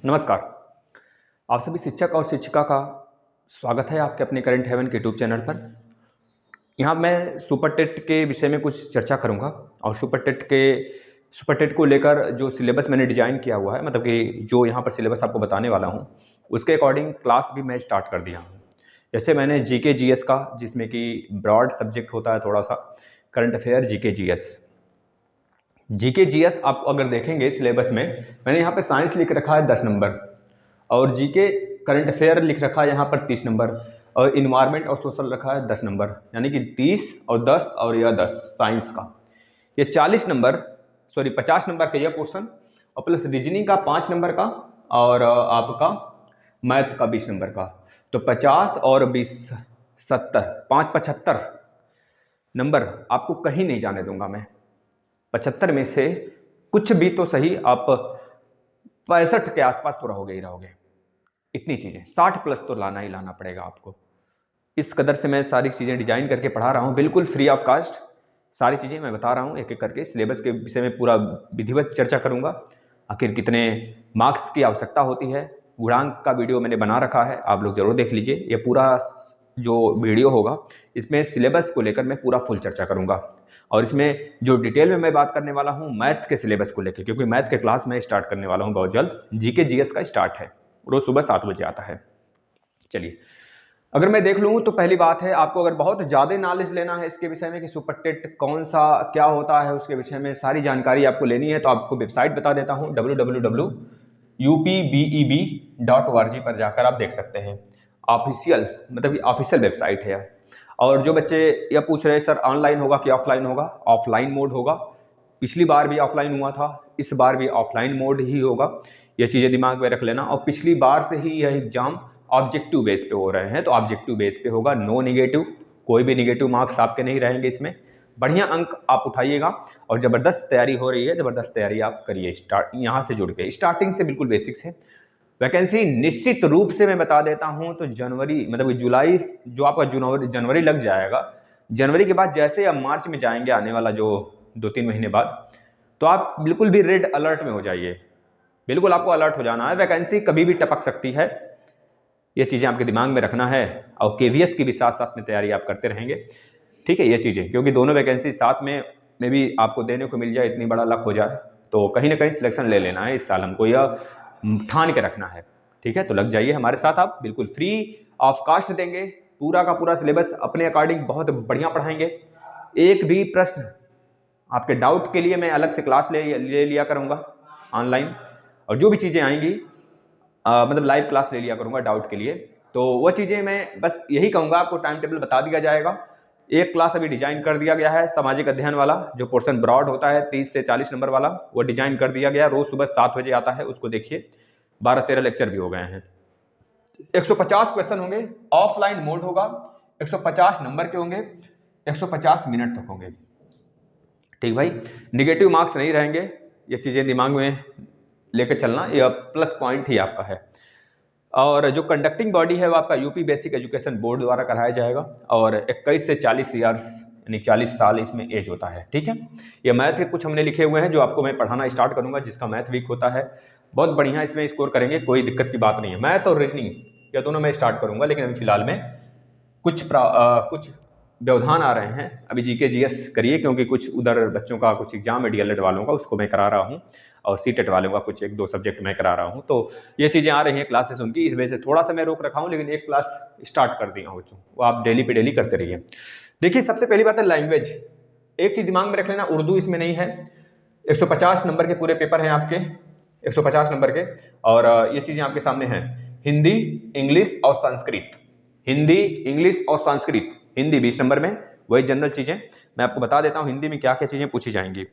नमस्कार। आप सभी शिक्षक और शिक्षिका का स्वागत है आपके अपने करंट हेवन के यूट्यूब चैनल पर। यहाँ मैं सुपर टेट के विषय में कुछ चर्चा करूँगा और सुपर टेट को लेकर जो सिलेबस मैंने डिजाइन किया हुआ है, मतलब कि जो यहाँ पर सिलेबस आपको बताने वाला हूँ उसके अकॉर्डिंग क्लास भी मैं स्टार्ट कर दिया हूँ। जैसे मैंने जीके जीएस का, जिसमें कि ब्रॉड सब्जेक्ट होता है थोड़ा सा, करंट अफेयर जीके जीएस आप अगर देखेंगे सिलेबस में, मैंने यहाँ पे साइंस लिख रखा है 10 नंबर, और जीके करंट अफेयर लिख रखा है यहाँ पर 30 नंबर, और इन्वायरमेंट और सोशल रखा है 10 नंबर, यानी कि 30 और 10 और यह 10 साइंस का, ये 40 नंबर, सॉरी 50 नंबर का यह पोर्शन, और प्लस रीजनिंग का 5 नंबर का, और आपका मैथ का 20 नंबर का। तो 50 और 20 70, 5 75 नंबर आपको कहीं नहीं जाने दूंगा मैं। 75 में से कुछ भी तो सही, आप 65 के आसपास तो रहोगे ही रहोगे। इतनी चीजें 60 प्लस तो लाना ही लाना पड़ेगा आपको। इस कदर से मैं सारी चीजें डिजाइन करके पढ़ा रहा हूँ, बिल्कुल फ्री ऑफ कास्ट। सारी चीजें मैं बता रहा हूँ एक एक करके। सिलेबस के विषय में पूरा विधिवत चर्चा करूंगा, आखिर कितने मार्क्स की आवश्यकता होती है। गुणांक का वीडियो मैंने बना रखा है, आप लोग जरूर देख लीजिए। ये पूरा जो वीडियो होगा इसमें सिलेबस को लेकर मैं पूरा फुल चर्चा करूंगा, और इसमें जो डिटेल में मैं बात करने वाला हूँ मैथ के सिलेबस को लेकर, क्योंकि मैथ के क्लास में स्टार्ट करने वाला हूँ बहुत जल्द। जीके जीएस का स्टार्ट है, रोज सुबह 7 बजे आता है। चलिए, अगर मैं देख लूँ तो पहली बात है, आपको अगर बहुत ज़्यादा नॉलेज लेना है इसके विषय में कि सुपर टेट कौन सा क्या होता है, उसके विषय में सारी जानकारी आपको लेनी है, तो आपको वेबसाइट बता देता हूँ, www.upbeb.org पर जाकर आप देख सकते हैं। ऑफिशियल, मतलब ऑफिशियल वेबसाइट है। और जो बच्चे यह पूछ रहे हैं सर ऑनलाइन होगा कि ऑफलाइन होगा, ऑफलाइन मोड होगा। पिछली बार भी ऑफलाइन हुआ था, इस बार भी ऑफलाइन मोड ही होगा। ये चीज़ें दिमाग में रख लेना। और पिछली बार से ही यह एग्जाम ऑब्जेक्टिव बेस पे हो रहे हैं, तो ऑब्जेक्टिव बेस पे होगा, नो निगेटिव। कोई भी निगेटिव मार्क्स आपके नहीं रहेंगे इसमें। बढ़िया अंक आप उठाइएगा, और ज़बरदस्त तैयारी हो रही है, ज़बरदस्त तैयारी आप करिए। स्टार्ट यहाँ से जुड़ के, स्टार्टिंग से बिल्कुल बेसिक्स है। वैकेंसी निश्चित रूप से मैं बता देता हूं, तो जनवरी, मतलब जुलाई, जो आपका जनवरी लग जाएगा। जनवरी के बाद जैसे अब मार्च में जाएंगे, आने वाला जो 2-3 महीने बाद, तो आप बिल्कुल भी रेड अलर्ट में हो जाइए। बिल्कुल आपको अलर्ट हो जाना है, वैकेंसी कभी भी टपक सकती है। ये चीज़ें आपके दिमाग में रखना है, और केवीएस की भी साथ साथ में तैयारी आप करते रहेंगे, ठीक है। ये चीज़ें, क्योंकि दोनों वैकेंसी साथ में भी आपको देने को मिल जाए, इतनी बड़ा लक हो जाए, तो कहीं ना कहीं सिलेक्शन ले लेना है इस साल, हमको यह ठान के रखना है, ठीक है। तो लग जाइए हमारे साथ, आप बिल्कुल फ्री ऑफ कास्ट देंगे। पूरा का पूरा सिलेबस अपने अकॉर्डिंग बहुत बढ़िया पढ़ाएंगे। एक भी प्रश्न आपके डाउट के लिए मैं अलग से क्लास ले लिया करूँगा ऑनलाइन, और जो भी चीज़ें आएंगी मतलब लाइव क्लास ले लिया करूँगा डाउट के लिए। तो वो चीज़ें मैं बस यही कहूँगा, आपको टाइम टेबल बता दिया जाएगा। एक क्लास अभी डिजाइन कर दिया गया है, सामाजिक अध्ययन वाला, जो पोर्शन ब्रॉड होता है 30 से 40 नंबर वाला, वो डिजाइन कर दिया गया। रोज सुबह 7 बजे आता है, उसको देखिए। 12-13 लेक्चर भी हो गए हैं। 150 क्वेश्चन होंगे, ऑफलाइन मोड होगा, 150 नंबर के होंगे, 150 मिनट तक होंगे, ठीक भाई। निगेटिव मार्क्स नहीं रहेंगे, ये चीज़ें दिमाग में लेकर चलना, यह प्लस पॉइंट ही आपका है। और जो कंडक्टिंग बॉडी है वो आपका यूपी बेसिक एजुकेशन बोर्ड द्वारा कराया जाएगा, और 21 से 40 ईयर, यानी 40 साल इसमें एज होता है, ठीक है। ये मैथ के कुछ हमने लिखे हुए हैं जो आपको मैं पढ़ाना स्टार्ट करूंगा, जिसका मैथ वीक होता है, बहुत बढ़िया इसमें स्कोर करेंगे, कोई दिक्कत की बात नहीं है। मैथ और रीजनिंग ये दोनों मैं स्टार्ट करूंगा, लेकिन अभी फिलहाल में कुछ व्यवधान आ रहे हैं। अभी जीके जीएस करिए, क्योंकि कुछ उधर बच्चों का कुछ एग्जाम है, डीएलएड वालों का, उसको मैं करा रहा हूँ, और सीटेट वालों का कुछ 1-2 सब्जेक्ट मैं करा रहा हूँ। तो ये चीज़ें आ रही हैं क्लासेस उनकी, इस वजह से थोड़ा सा मैं रोक रखा हूँ, लेकिन एक क्लास स्टार्ट कर दिया हूँ, वो आप डेली पे डेली करते रहिए। देखिए, सबसे पहली बात है लैंग्वेज। एक चीज़ दिमाग में रख लेना, उर्दू इसमें नहीं है। 150 नंबर के पूरे पेपर हैं आपके, 150 नंबर के, और ये चीज़ें आपके सामने हैं। हिंदी, इंग्लिश और संस्कृत। हिंदी, इंग्लिश और संस्कृत। हिंदी 20 नंबर में, वही जनरल चीज़ें मैं आपको बता देता हूँ हिंदी में क्या क्या चीज़ें पूछी जाएंगी।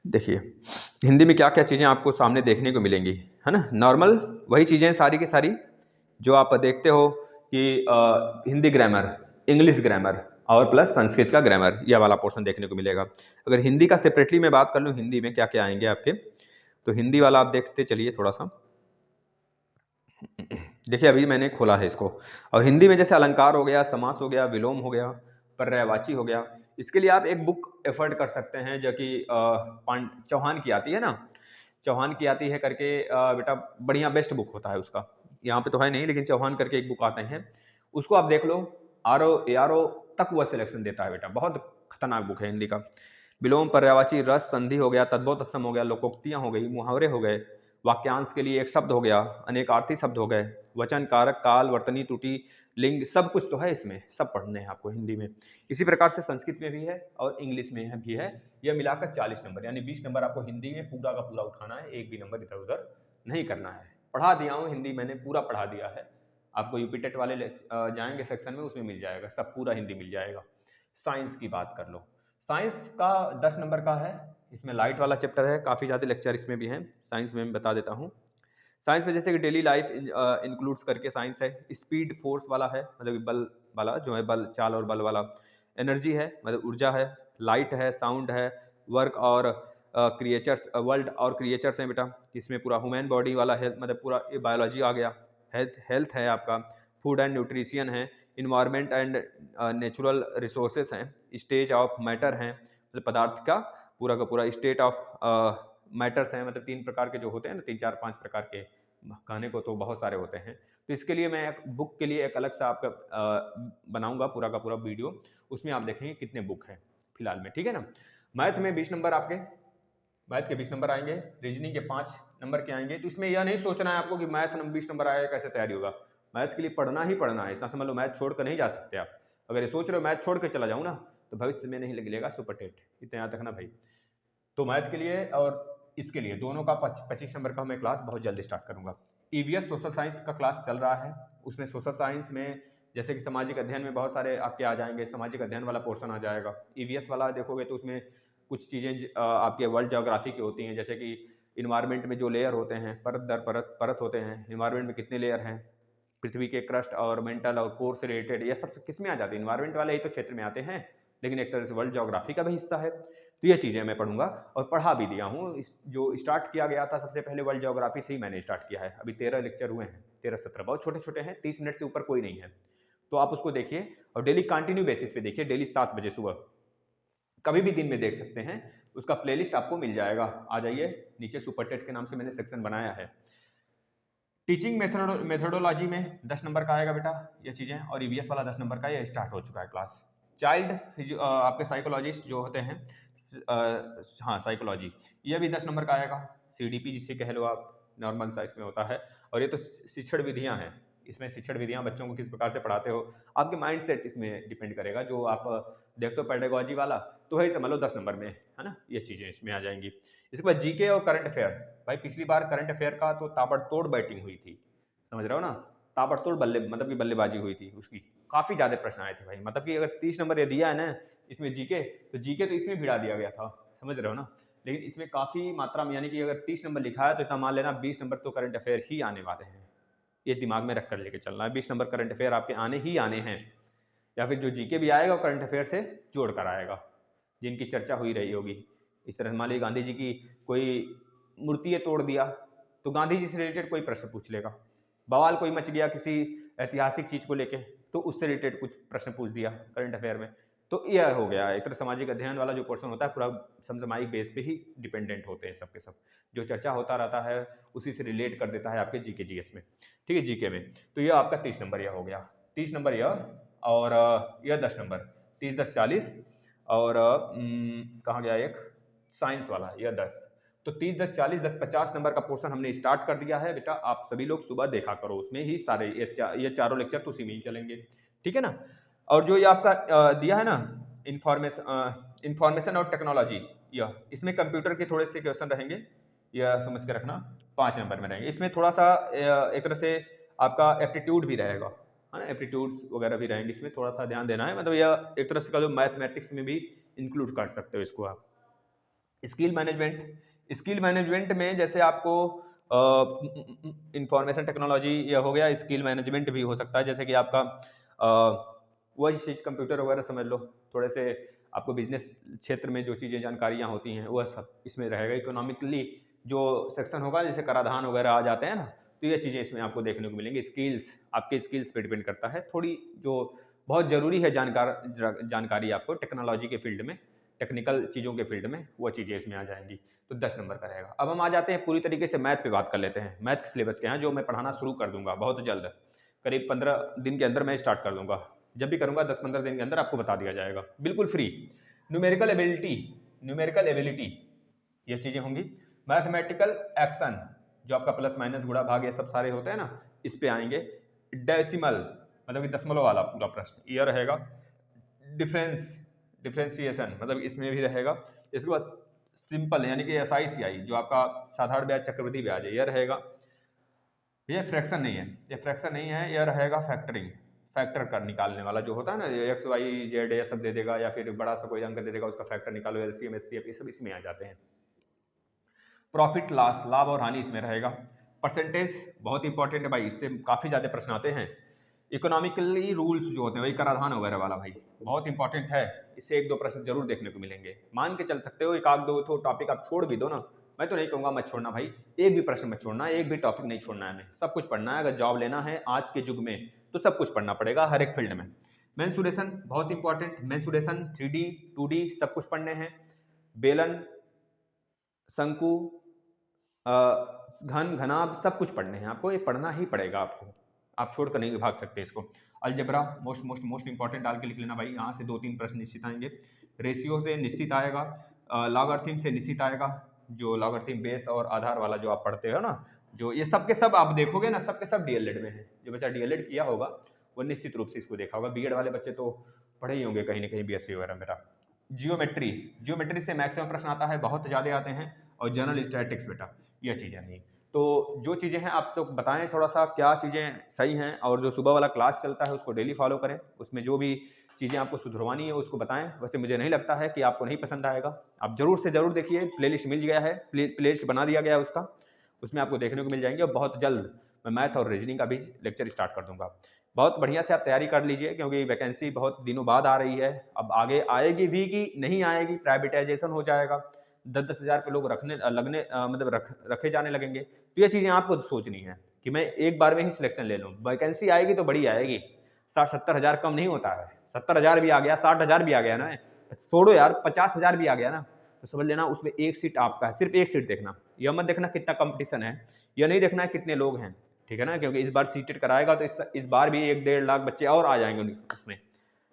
देखिए, हिंदी में क्या क्या चीज़ें आपको सामने देखने को मिलेंगी, है ना। नॉर्मल वही चीज़ें सारी की सारी जो आप देखते हो कि हिंदी ग्रामर, इंग्लिश ग्रामर और प्लस संस्कृत का ग्रामर, यह वाला पोर्शन देखने को मिलेगा। अगर हिंदी का सेपरेटली मैं बात कर लूँ, हिंदी में क्या क्या आएंगे आपके, तो हिंदी वाला आप देखते चलिए थोड़ा सा। देखिए, अभी मैंने खोला है इसको, और हिंदी में जैसे अलंकार हो गया, समास हो गया, विलोम हो गया, पर्यायवाची हो गया। इसके लिए आप एक बुक एफर्ड कर सकते हैं, जो कि चौहान की आती है ना, चौहान की आती है करके बेटा बढ़िया बेस्ट बुक होता है उसका, यहाँ पे तो है नहीं लेकिन चौहान करके एक बुक आते हैं, उसको आप देख लो। ARO तक वह सिलेक्शन देता है बेटा, बहुत खतरनाक बुक है हिंदी का। विलोम, पर्यायवाची, रस, संधि हो गया, तद्भव तत्सम हो गया, लोकोक्तियां हो गई, मुहावरे हो गए, वाक्यांश के लिए एक शब्द हो गया, अनेकार्थी शब्द हो गए, वचन, कारक, काल, वर्तनी, त्रुटि, लिंग, सब कुछ तो है इसमें, सब पढ़ने हैं आपको हिंदी में। इसी प्रकार से संस्कृत में भी है और इंग्लिश में भी है। यह मिलाकर 40 नंबर, यानी 20 नंबर आपको हिंदी में पूरा का पूरा उठाना है, एक भी नंबर इधर उधर नहीं करना है। पढ़ा दिया हूँ हिंदी, मैंने पूरा पढ़ा दिया है आपको। यूपी टेट वाले जाएंगे सेक्शन में, उसमें मिल जाएगा सब, पूरा हिंदी मिल जाएगा। साइंस की बात कर लो, साइंस का 10 नंबर का है, इसमें लाइट वाला चैप्टर है, काफ़ी ज़्यादा लेक्चर इसमें भी हैं। साइंस में मैं बता देता हूँ। साइंस में जैसे कि डेली लाइफ इंक्लूड्स करके साइंस है, स्पीड फोर्स वाला है, मतलब बल वाला जो है, बल चाल और बल वाला, एनर्जी है मतलब ऊर्जा है, लाइट है, साउंड है, वर्क और क्रिएचर्स, वर्ल्ड और क्रिएचर्स हैं बेटा, इसमें पूरा ह्यूमन बॉडी वाला हेल्थ, मतलब पूरा बायोलॉजी आ गया, हेल्थ है आपका, फूड एंड न्यूट्रिशन है, इन्वायरमेंट एंड नेचुरल रिसोर्सेस हैं, स्टेज ऑफ मैटर हैं, मतलब पदार्थ का पूरा स्टेट ऑफ मैटर्स हैं, मतलब 3 प्रकार के जो होते हैं ना, 3 4 5 प्रकार के, कहने को तो बहुत सारे होते हैं। तो इसके लिए मैं एक बुक के लिए एक अलग से आपका बनाऊंगा पूरा का पूरा वीडियो, उसमें आप देखेंगे कितने बुक हैं फिलहाल में, ठीक है ना। मैथ में 20 नंबर आपके, मैथ के 20 नंबर आएंगे, रीजनिंग के 5 नंबर के आएंगे। तो इसमें यह नहीं सोचना है आपको कि मैथ 20 नंबर आएगा कैसे तैयारी होगा, मैथ के लिए पढ़ना ही पढ़ना है, इतना समझ लो, मैथ छोड़ कर नहीं जा सकते आप। अगर ये सोच रहे हो मैथ छोड़ के चला जाऊँ ना, तो भविष्य में नहीं लगेगा सुपर टेट, इतना याद रखना भाई। तो मैथ के लिए और इसके लिए दोनों का 25 नंबर का मैं क्लास बहुत जल्द स्टार्ट करूंगा। ईवीएस सोशल साइंस का क्लास चल रहा है, उसमें सोशल साइंस में जैसे कि सामाजिक अध्ययन में बहुत सारे आपके आ जाएंगे, सामाजिक अध्ययन वाला पोर्शन आ जाएगा। ईवीएस वाला देखोगे तो उसमें कुछ चीज़ें आपके वर्ल्ड ज्योग्राफी की होती हैं, जैसे कि इन्वायरमेंट में जो लेयर होते हैं, परत दर परत परत होते हैं, इन्वायरमेंट में कितने लेयर हैं, पृथ्वी के क्रस्ट और मेंटल और कोर से रिलेटेड, ये सब किस में आ जाती है, इन्वायरमेंट वाले ही तो क्षेत्र में आते हैं, लेकिन एक तरह से वर्ल्ड ज्योग्राफी का भी हिस्सा है। तो ये चीज़ें मैं पढ़ूंगा और पढ़ा भी दिया हूँ। जो स्टार्ट किया गया था सबसे पहले वर्ल्ड ज्योग्राफी से ही मैंने स्टार्ट किया है। अभी 13 लेक्चर हुए हैं, 13-17, बहुत छोटे छोटे हैं, 30 मिनट से ऊपर कोई नहीं है। तो आप उसको देखिए और डेली कंटिन्यू बेसिस पे देखिए, डेली 7 बजे सुबह, कभी भी दिन में देख सकते हैं, उसका प्लेलिस्ट आपको मिल जाएगा। आ जाइए नीचे, सुपर टेट के नाम से मैंने सेक्शन बनाया है। टीचिंग मेथोडोलॉजी में 10 नंबर का आएगा बेटा ये चीज़ें, और ईवीएस वाला 10 नंबर का, ये स्टार्ट हो चुका है क्लास। चाइल्ड आपके साइकोलॉजिस्ट जो होते हैं, हाँ साइकोलॉजी, ये भी 10 नंबर का आएगा। सीडीपी जिसे कह लो आप, नॉर्मल साइज में होता है। और ये तो शिक्षण विधियाँ हैं, इसमें शिक्षण विधियाँ बच्चों को किस प्रकार से पढ़ाते हो, आपके माइंड सेट इसमें डिपेंड करेगा। जो आप देखते हो पेडागोजी वाला, तो वही समझ लो 10 नंबर में है ना, ये चीज़ें इसमें आ जाएंगी। इसके बाद जीके और करंट अफेयर, भाई पिछली बार करंट अफेयर का तो ताबड़तोड़ बैटिंग हुई थी, समझ रहे हो ना, ताबड़तोड़ बल्ले मतलब कि बल्लेबाजी हुई थी उसकी, काफ़ी ज़्यादा प्रश्न आए थे भाई। मतलब कि अगर 30 नंबर ये दिया है ना इसमें जीके, तो जीके तो इसमें भिड़ा दिया गया था, समझ रहे हो ना। लेकिन इसमें काफ़ी मात्रा में, यानी कि अगर 30 नंबर लिखा है तो इसका मान लेना 20 नंबर तो करंट अफेयर ही आने वाले हैं। ये दिमाग में रख कर लेके चलना है, 20 नंबर करंट अफेयर आपके आने ही आने हैं। या फिर जो जीके भी आएगा वो करंट अफेयर से जोड़ कर आएगा, जिनकी चर्चा हुई रही होगी। इस तरह मान लीजिए गांधी जी की कोई मूर्ति तोड़ दिया, तो गांधी जी से रिलेटेड कोई प्रश्न पूछ लेगा। बवाल कोई मच गया किसी ऐतिहासिक चीज को लेके, तो उससे रिलेटेड कुछ प्रश्न पूछ दिया करंट अफेयर में। तो यह हो गया एक तरह सामाजिक अध्ययन वाला जो पोर्शन होता है, पूरा समसामयिक बेस पे ही डिपेंडेंट होते हैं सब के सब, जो चर्चा होता रहता है उसी से रिलेट कर देता है आपके जीके जीएस में, ठीक है, जीके में। तो यह आपका 30 नंबर यह हो गया, 30 नंबर यह, और यह 10 नंबर, 30 10 40, और कहाँ गया एक साइंस वाला, यह 10। तो 30 10 40 10 50 नंबर का पोर्शन हमने स्टार्ट कर दिया है बेटा। आप सभी लोग सुबह देखा करो, उसमें ही सारे ये चारों लेक्चर तो उसी में ही चलेंगे, ठीक है ना। और जो ये आपका दिया है ना इंफॉर्मेशन और टेक्नोलॉजी, यह इसमें कंप्यूटर के थोड़े से क्वेश्चन रहेंगे, यह समझ के रखना, 5 नंबर में रहेंगे। इसमें थोड़ा सा एक तरह से आपका एप्टीट्यूड भी रहेगा, है ना, एप्टीट्यूड्स वगैरह भी रहेंगे, इसमें थोड़ा सा ध्यान देना है। मतलब यह एक तरह से कह लो मैथमेटिक्स में भी इंक्लूड कर सकते हो इसको आप। स्किल मैनेजमेंट, स्किल मैनेजमेंट में जैसे आपको इंफॉर्मेशन टेक्नोलॉजी यह हो गया, स्किल मैनेजमेंट भी हो सकता है, जैसे कि आपका वही चीज़ कंप्यूटर वगैरह समझ लो, थोड़े से आपको बिजनेस क्षेत्र में जो चीज़ें जानकारियाँ होती हैं वह सब इसमें रहेगा। इकोनॉमिकली जो सेक्शन होगा, जैसे कराधान वगैरह आ जाते हैं ना, तो ये चीज़ें इसमें आपको देखने को मिलेंगी। स्किल्स आपके स्किल्स पे डिपेंड करता है, थोड़ी जो बहुत ज़रूरी है जानकारी आपको टेक्नोलॉजी के फील्ड में, टेक्निकल चीज़ों के फील्ड में, वो चीज़ें इसमें आ जाएंगी। तो 10 नंबर का रहेगा। अब हम आ जाते हैं पूरी तरीके से मैथ पे बात कर लेते हैं। मैथ के सिलेबस के हैं जो मैं पढ़ाना शुरू कर दूंगा बहुत जल्द, करीब 15 दिन के अंदर मैं स्टार्ट कर दूंगा। जब भी करूंगा 10-15 दिन के अंदर आपको बता दिया जाएगा, बिल्कुल फ्री। न्यूमेरिकल एबिलिटी ये चीज़ें होंगी। मैथमेटिकल एक्शन जो आपका प्लस माइनस गुणा भाग ये सब सारे होते हैं ना, इस पे आएंगे। डेसिमल मतलब कि दशमलव वाला पूरा प्रश्न ये रहेगा। डिफ्रेंसिएशन मतलब इसमें भी रहेगा। इसके बाद सिंपल यानी कि SICI जो आपका साधारण ब्याज चक्रवृद्धि ब्याज है, यह रहेगा। ये फ्रैक्शन नहीं है, ये फ्रैक्शन नहीं है, यह रहेगा फैक्टरिंग, फैक्टर कर निकालने वाला जो होता है ना, एक्स वाई जेड ये सब दे देगा या फिर बड़ा सा कोई अंक दे देगा, उसका फैक्टर निकालो, LCM SCF ये सब इसमें आ जाते हैं। प्रॉफिट लॉस लाभ और हानि इसमें रहेगा। परसेंटेज बहुत इंपॉर्टेंट है भाई, इससे काफ़ी ज़्यादा प्रश्न आते हैं। इकोनॉमिकली रूल्स जो होते हैं वही कराधान वगैरह वाला भाई बहुत इंपॉर्टेंट है, इससे 1-2 प्रश्न जरूर देखने को मिलेंगे। मान के चल सकते हो, एक आध दो तो टॉपिक आप छोड़ भी दो ना, मैं तो नहीं कहूँगा मत छोड़ना भाई, एक भी प्रश्न मत छोड़ना, एक भी टॉपिक नहीं छोड़ना है, हमें सब कुछ पढ़ना है। अगर जॉब लेना है आज के युग में तो सब कुछ पढ़ना पड़ेगा हर एक फील्ड में। मेंसुरेशन बहुत इंपॉर्टेंट, मेंसुरेशन 3D 2D सब कुछ पढ़ने हैं। बेलन, शंकु, घन, घनाभ सब कुछ पढ़ने हैं आपको, ये पढ़ना ही पड़ेगा आपको, आप छोड़कर नहीं भाग सकते इसको। अलजेब्रा मोस्ट इंपॉर्टेंट डाल के लिख लेना भाई, यहाँ से 2-3 प्रश्न निश्चित आएंगे। रेशियो से निश्चित आएगा, लॉगरिथम से निश्चित आएगा, जो लॉगरिथम बेस और आधार वाला जो आप पढ़ते हो ना, जो ये सब के सब आप देखोगे ना, सब के सब DLED में है। जो बच्चा DLED किया होगा वो निश्चित रूप से इसको देखा होगा। BEd वाले बच्चे तो पढ़े ही होंगे कहीं ना कहीं, BSc वगैरह मेरा। जियोमेट्री से मैक्सिमम प्रश्न आता है, बहुत ज़्यादा आते हैं। और जनरल स्टैटिक्स बेटा ये चीज़ें नहीं। तो जो चीज़ें हैं आप तो बताएं थोड़ा सा क्या चीज़ें सही हैं, और जो सुबह वाला क्लास चलता है उसको डेली फॉलो करें, उसमें जो भी चीज़ें आपको सुधरवानी है उसको बताएं। वैसे मुझे नहीं लगता है कि आपको नहीं पसंद आएगा, आप जरूर से ज़रूर देखिए, प्लेलिस्ट मिल गया है, प्लेलिस्ट बना दिया गया है उसका, उसमें आपको देखने को मिल जाएंगे। और बहुत जल्द मैं मैथ और रीजनिंग का भी लेक्चर स्टार्ट कर दूंगा। बहुत बढ़िया से आप तैयारी कर लीजिए, क्योंकि वैकेंसी बहुत दिनों बाद आ रही है, अब आगे आएगी भी कि नहीं आएगी, प्राइवेटाइजेशन हो जाएगा, 10-10 हज़ार पे लोग रखे जाने लगेंगे। तो ये चीज़ें आपको सोचनी है कि मैं एक बार में ही सिलेक्शन ले लूँ। वैकेंसी आएगी तो बड़ी आएगी, 60-70 हज़ार कम नहीं होता है, 70 हज़ार भी आ गया, 60 हज़ार भी आ गया ना, छोड़ो यार 50 हज़ार भी आ गया ना, तो समझ लेना उसमें एक सीट आपका है, सिर्फ एक सीट देखना। यह मत देखना कितना कंपटीशन है, यह नहीं देखना है कितने लोग हैं, ठीक है ना, क्योंकि इस बार सीटेड कराएगा तो इस बार भी 1-1.5 लाख बच्चे और आ जाएंगे उसमें,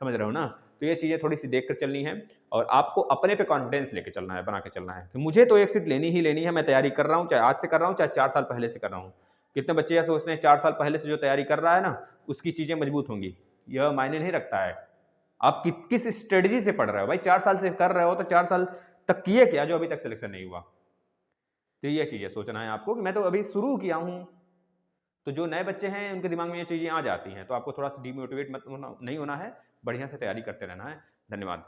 समझ रहे हो ना। तो ये चीज़ें थोड़ी सी देख कर चलनी है, और आपको अपने पे कॉन्फिडेंस लेके चलना है, बना के चलना है कि मुझे तो एक सीट लेनी ही लेनी है, मैं तैयारी कर रहा हूँ, चाहे आज से कर रहा हूँ, चाहे 4 साल पहले से कर रहा हूँ। कितने बच्चे ऐसे सोचते हैं 4 साल पहले से जो तैयारी कर रहा है ना उसकी चीज़ें मजबूत होंगी, यह मायने नहीं रखता है। आप किस स्ट्रेटजी से पढ़ रहे हो भाई, 4 साल से कर रहे हो तो 4 साल तक किए क्या जो अभी तक सिलेक्शन नहीं हुआ। तो ये चीज़ें सोचना है आपको कि मैं तो अभी शुरू किया हूँ। तो जो नए बच्चे हैं उनके दिमाग में ये चीज़ें आ जाती हैं, तो आपको थोड़ा सा डिमोटिवेट मत होना नहीं होना है, बढ़िया से तैयारी करते रहना है। धन्यवाद।